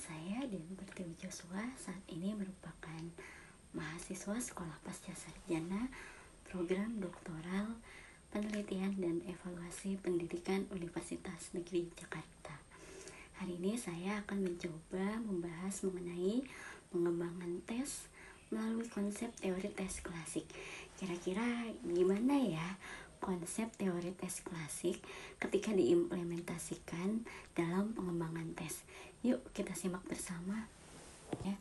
Saya dan Pertiwi Joshua saat ini merupakan mahasiswa sekolah pasca sarjana program doktoral penelitian dan evaluasi pendidikan Universitas Negeri Jakarta. Hari ini saya akan mencoba membahas mengenai pengembangan tes melalui konsep teori tes klasik. Kira-kira gimana ya konsep teori tes klasik ketika diimplementasikan dalam pengembangan tes? Yuk kita simak bersama ya.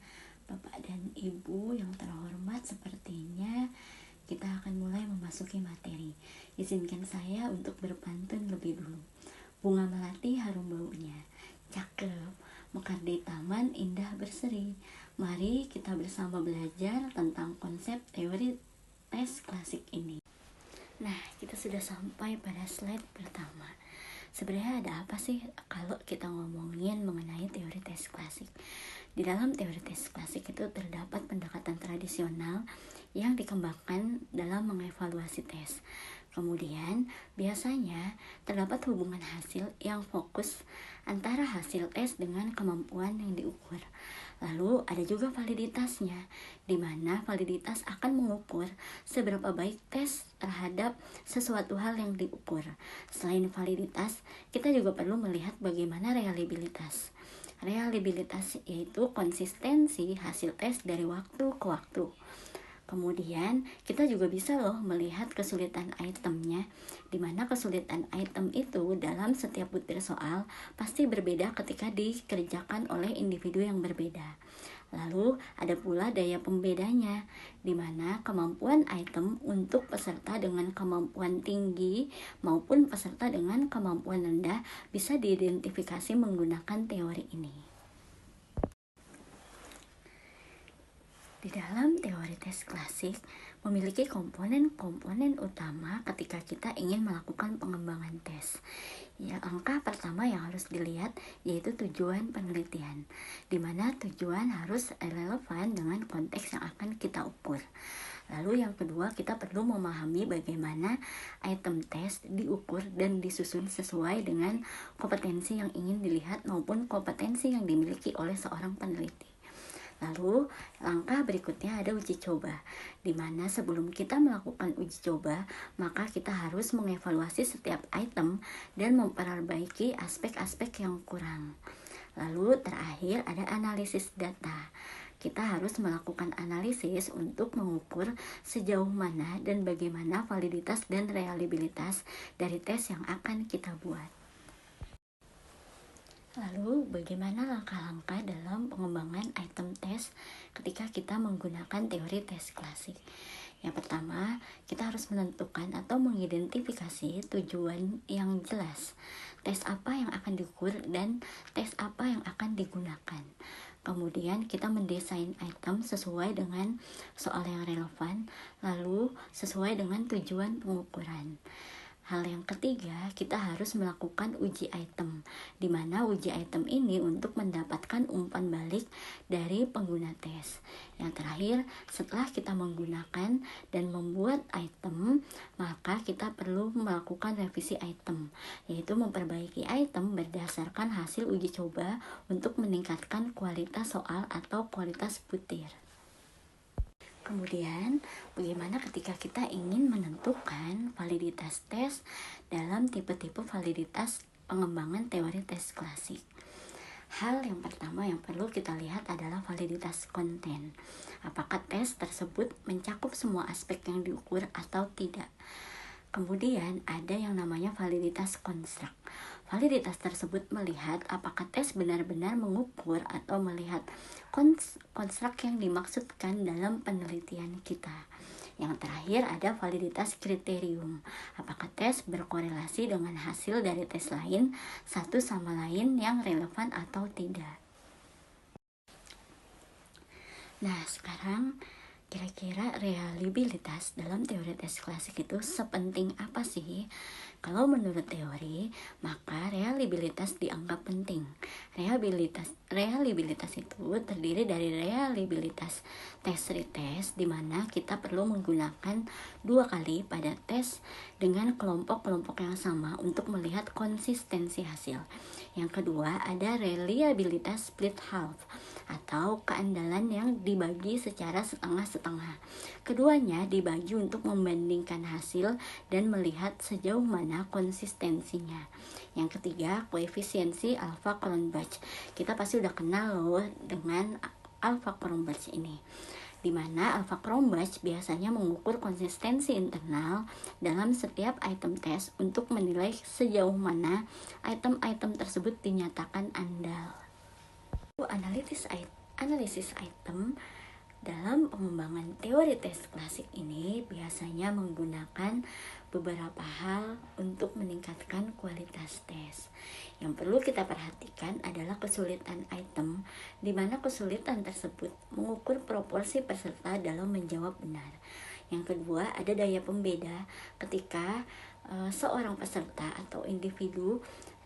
Bapak dan Ibu yang terhormat, sepertinya kita akan mulai memasuki materi. Izinkan saya untuk berpantun lebih dulu. Bunga melati harum baunya, cakep, mekar di taman indah berseri. Mari kita bersama belajar tentang konsep teori tes klasik ini. Nah, kita sudah sampai pada slide pertama. Sebenarnya ada apa sih kalau kita ngomongin mengenai teori tes klasik? Di dalam teori tes klasik itu terdapat pendekatan tradisional yang dikembangkan dalam mengevaluasi tes. Kemudian, biasanya terdapat hubungan hasil yang fokus antara hasil tes dengan kemampuan yang diukur. Lalu ada juga validitasnya, di mana validitas akan mengukur seberapa baik tes terhadap sesuatu hal yang diukur. Selain validitas, kita juga perlu melihat bagaimana reliabilitas. Reliabilitas yaitu konsistensi hasil tes dari waktu ke waktu. Kemudian kita juga bisa melihat kesulitan itemnya, di mana kesulitan item itu dalam setiap butir soal pasti berbeda ketika dikerjakan oleh individu yang berbeda. Lalu ada pula daya pembedanya, di mana kemampuan item untuk peserta dengan kemampuan tinggi maupun peserta dengan kemampuan rendah bisa diidentifikasi menggunakan teori ini. Di dalam teori tes klasik memiliki komponen-komponen utama ketika kita ingin melakukan pengembangan tes. Ya, angka pertama yang harus dilihat yaitu tujuan penelitian, di mana tujuan harus relevan dengan konteks yang akan kita ukur. Lalu yang kedua, kita perlu memahami bagaimana item tes diukur dan disusun sesuai dengan kompetensi yang ingin dilihat maupun kompetensi yang dimiliki oleh seorang peneliti. Lalu langkah berikutnya ada uji coba, di mana sebelum kita melakukan uji coba, maka kita harus mengevaluasi setiap item dan memperbaiki aspek-aspek yang kurang. Lalu terakhir ada analisis data. Kita harus melakukan analisis untuk mengukur sejauh mana dan bagaimana validitas dan reliabilitas dari tes yang akan kita buat. Lalu, bagaimana langkah-langkah dalam pengembangan item tes ketika kita menggunakan teori tes klasik? Yang pertama, kita harus menentukan atau mengidentifikasi tujuan yang jelas. Tes apa yang akan diukur dan tes apa yang akan digunakan. Kemudian kita mendesain item sesuai dengan soal yang relevan, lalu sesuai dengan tujuan pengukuran. Hal yang ketiga, kita harus melakukan uji item, di mana uji item ini untuk mendapatkan umpan balik dari pengguna tes. Yang terakhir, setelah kita menggunakan dan membuat item, maka kita perlu melakukan revisi item, yaitu memperbaiki item berdasarkan hasil uji coba untuk meningkatkan kualitas soal atau kualitas butir. Kemudian, bagaimana ketika kita ingin menentukan validitas tes dalam tipe-tipe validitas pengembangan teori tes klasik? Hal yang pertama yang perlu kita lihat adalah validitas konten. Apakah tes tersebut mencakup semua aspek yang diukur atau tidak? Kemudian ada yang namanya validitas konstruk. Validitas tersebut melihat apakah tes benar-benar mengukur atau melihat konstruk yang dimaksudkan dalam penelitian kita. Yang terakhir ada validitas kriterium. Apakah tes berkorelasi dengan hasil dari tes lain, satu sama lain yang relevan atau tidak. Nah, sekarang kira-kira reliabilitas dalam teori tes klasik itu sepenting apa sih? Kalau menurut teori, maka reliabilitas reliabilitas dianggap penting. Reliabilitas itu terdiri dari reliabilitas tes retest, di mana kita perlu menggunakan 2 kali pada tes dengan kelompok-kelompok yang sama untuk melihat konsistensi hasil. Yang kedua, ada reliabilitas split half atau keandalan yang dibagi secara setengah-setengah. Keduanya dibagi untuk membandingkan hasil dan melihat sejauh mana konsistensinya. Yang ketiga, koefisiensi Alpha-Cronbach. Kita pasti udah kenal loh dengan Alpha-Cronbach ini, di mana Alpha-Cronbach biasanya mengukur konsistensi internal dalam setiap item tes untuk menilai sejauh mana item-item tersebut dinyatakan andal. Analisis item dalam pengembangan teori tes klasik ini biasanya menggunakan beberapa hal untuk meningkatkan kualitas tes. Yang perlu kita perhatikan adalah kesulitan item, di mana kesulitan tersebut mengukur proporsi peserta dalam menjawab benar. Yang kedua, ada daya pembeda ketika seorang peserta atau individu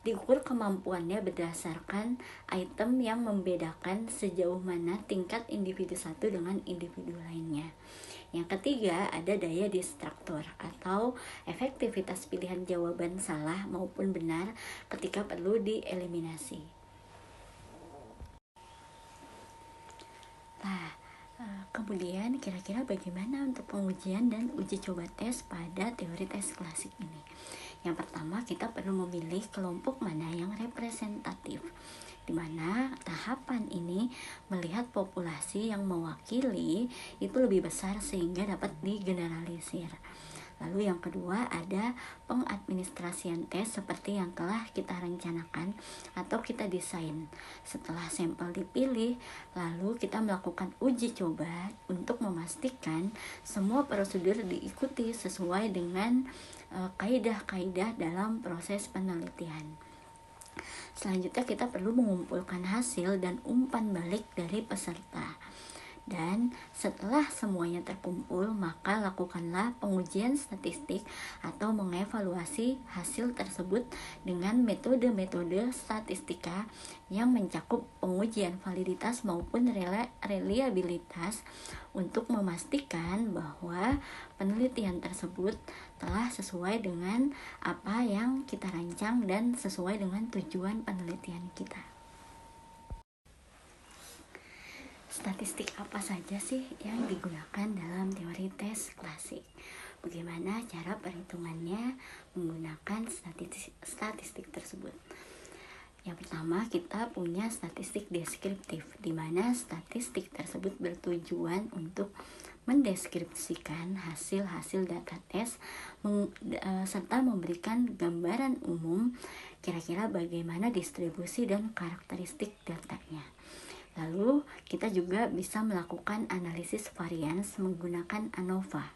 diukur kemampuannya berdasarkan item yang membedakan sejauh mana tingkat individu satu dengan individu lainnya. Yang ketiga, ada daya distraktor atau efektivitas pilihan jawaban salah maupun benar ketika perlu dieliminasi. Kemudian kira-kira bagaimana untuk pengujian dan uji coba tes pada teori tes klasik ini? Yang pertama, kita perlu memilih kelompok mana yang representatif, di mana tahapan ini melihat populasi yang mewakili itu lebih besar sehingga dapat digeneralisir. Lalu yang kedua, ada pengadministrasian tes seperti yang telah kita rencanakan atau kita desain. Setelah sampel dipilih, lalu kita melakukan uji coba untuk memastikan semua prosedur diikuti sesuai dengan kaidah-kaidah dalam proses penelitian. Selanjutnya kita perlu mengumpulkan hasil dan umpan balik dari peserta. Dan setelah semuanya terkumpul, maka lakukanlah pengujian statistik atau mengevaluasi hasil tersebut dengan metode-metode statistika yang mencakup pengujian validitas maupun reliabilitas untuk memastikan bahwa penelitian tersebut telah sesuai dengan apa yang kita rancang dan sesuai dengan tujuan penelitian kita. Statistik apa saja sih yang digunakan dalam teori tes klasik? Bagaimana cara perhitungannya menggunakan statistik tersebut? Yang pertama, kita punya statistik deskriptif, di mana statistik tersebut bertujuan untuk mendeskripsikan hasil-hasil data tes serta memberikan gambaran umum kira-kira bagaimana distribusi dan karakteristik datanya. Lalu kita juga bisa melakukan analisis varians menggunakan ANOVA.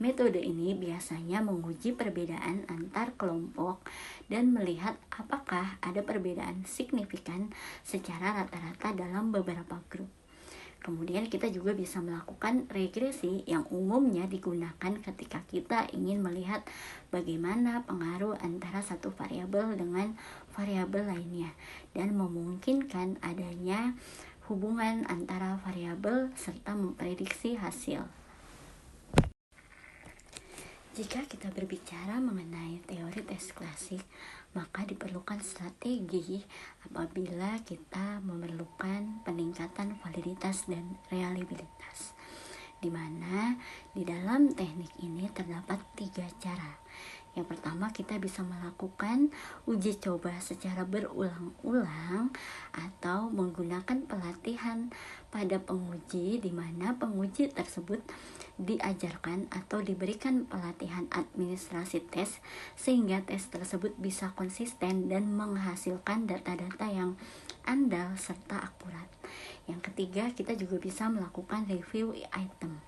Metode ini biasanya menguji perbedaan antar kelompok dan melihat apakah ada perbedaan signifikan secara rata-rata dalam beberapa grup. Kemudian kita juga bisa melakukan regresi yang umumnya digunakan ketika kita ingin melihat bagaimana pengaruh antara satu variabel dengan variabel lainnya dan memungkinkan adanya hubungan antara variabel serta memprediksi hasil. Jika kita berbicara mengenai teori tes klasik, maka diperlukan strategi apabila kita memerlukan peningkatan validitas dan reliabilitas, di mana di dalam teknik ini terdapat 3 cara. Yang pertama, kita bisa melakukan uji coba secara berulang-ulang atau menggunakan pelatihan pada penguji, di mana penguji tersebut diajarkan atau diberikan pelatihan administrasi tes sehingga tes tersebut bisa konsisten dan menghasilkan data-data yang andal serta akurat. Yang ketiga, kita juga bisa melakukan review item.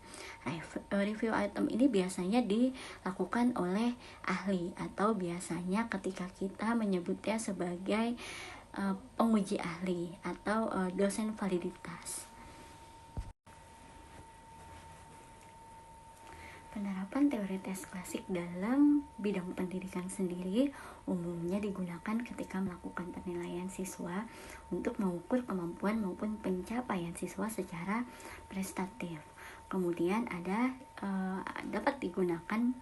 Review item ini biasanya dilakukan oleh ahli atau biasanya ketika kita menyebutnya sebagai penguji ahli atau dosen validitas. Penerapan teori tes klasik dalam bidang pendidikan sendiri umumnya digunakan ketika melakukan penilaian siswa untuk mengukur kemampuan maupun pencapaian siswa secara prestatif. Kemudian dapat digunakan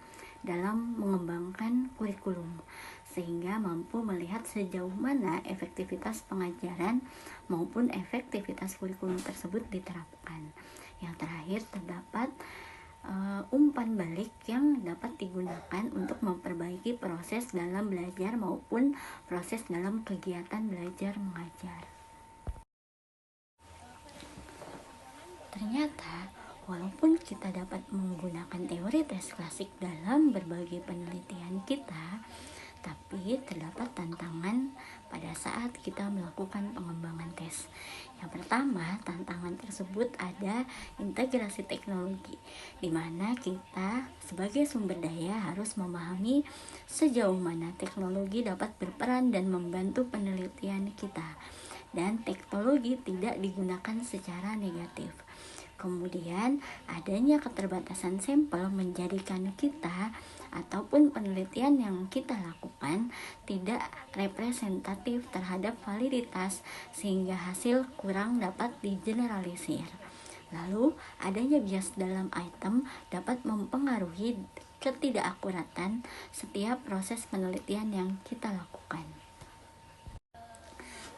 dalam mengembangkan kurikulum sehingga mampu melihat sejauh mana efektivitas pengajaran maupun efektivitas kurikulum tersebut diterapkan. Yang terakhir terdapat umpan balik yang dapat digunakan untuk memperbaiki proses dalam belajar maupun proses dalam kegiatan belajar mengajar. Ternyata, walaupun kita dapat menggunakan teori tes klasik dalam berbagai penelitian kita, tapi terdapat tantangan pada saat kita melakukan pengembangan tes. Yang pertama, tantangan tersebut ada integrasi teknologi, di mana kita sebagai sumber daya harus memahami sejauh mana teknologi dapat berperan dan membantu penelitian kita, dan teknologi tidak digunakan secara negatif. Kemudian, adanya keterbatasan sampel menjadikan kita ataupun penelitian yang kita lakukan tidak representatif terhadap validitas sehingga hasil kurang dapat digeneralisir. Lalu, adanya bias dalam item dapat mempengaruhi ketidakakuratan setiap proses penelitian yang kita lakukan.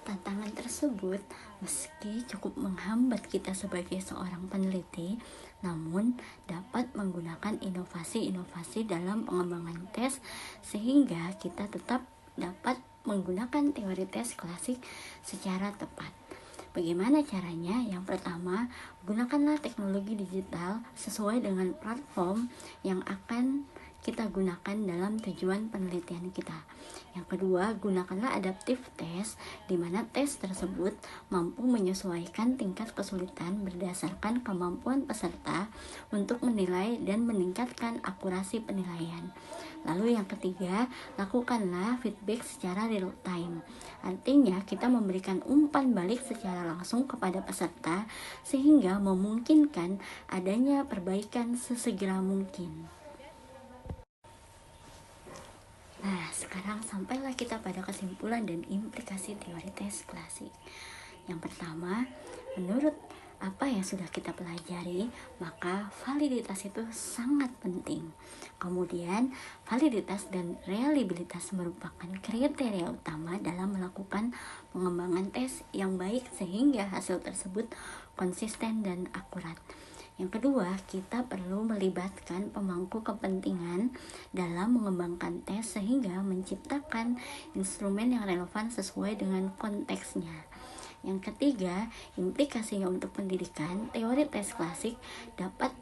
Tantangan tersebut meski cukup menghambat kita sebagai seorang peneliti, namun dapat menggunakan inovasi-inovasi dalam pengembangan tes sehingga kita tetap dapat menggunakan teori tes klasik secara tepat. Bagaimana caranya? Yang pertama, gunakanlah teknologi digital sesuai dengan platform yang akan kita gunakan dalam tujuan penelitian kita. Yang kedua, gunakanlah adaptive test, di mana tes tersebut mampu menyesuaikan tingkat kesulitan berdasarkan kemampuan peserta untuk menilai dan meningkatkan akurasi penilaian. Lalu yang ketiga, lakukanlah feedback secara real time. Artinya, kita memberikan umpan balik secara langsung kepada peserta sehingga memungkinkan adanya perbaikan sesegera mungkin. Nah, sekarang sampailah kita pada kesimpulan dan implikasi teori tes klasik. Yang pertama, menurut apa yang sudah kita pelajari, maka validitas itu sangat penting. Kemudian, validitas dan reliabilitas merupakan kriteria utama dalam melakukan pengembangan tes yang baik sehingga hasil tersebut konsisten dan akurat. Yang kedua, kita perlu melibatkan pemangku kepentingan dalam mengembangkan tes sehingga menciptakan instrumen yang relevan sesuai dengan konteksnya. Yang ketiga, implikasinya untuk pendidikan, teori tes klasik dapat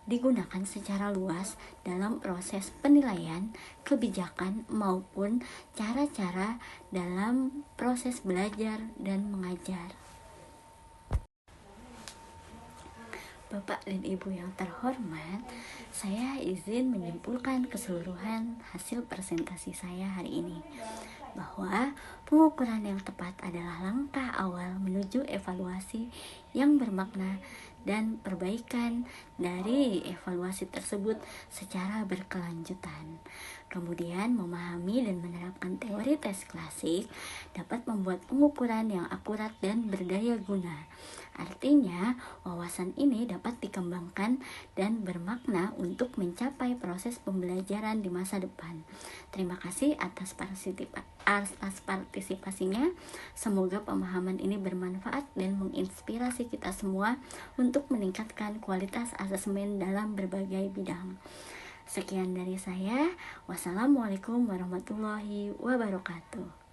digunakan secara luas dalam proses penilaian, kebijakan, maupun cara-cara dalam proses belajar dan mengajar. Bapak dan Ibu yang terhormat, saya izin menyimpulkan keseluruhan hasil presentasi saya hari ini, bahwa pengukuran yang tepat adalah langkah awal menuju evaluasi yang bermakna dan perbaikan dari evaluasi tersebut secara berkelanjutan. Kemudian, memahami dan menerapkan teori tes klasik dapat membuat pengukuran yang akurat dan berdaya guna. Artinya, wawasan ini dapat dikembangkan dan bermakna untuk mencapai proses pembelajaran di masa depan. Terima kasih atas partisipasinya. Semoga pemahaman ini bermanfaat dan menginspirasi kita semua untuk meningkatkan kualitas asesmen dalam berbagai bidang. Sekian dari saya. Wassalamualaikum warahmatullahi wabarakatuh.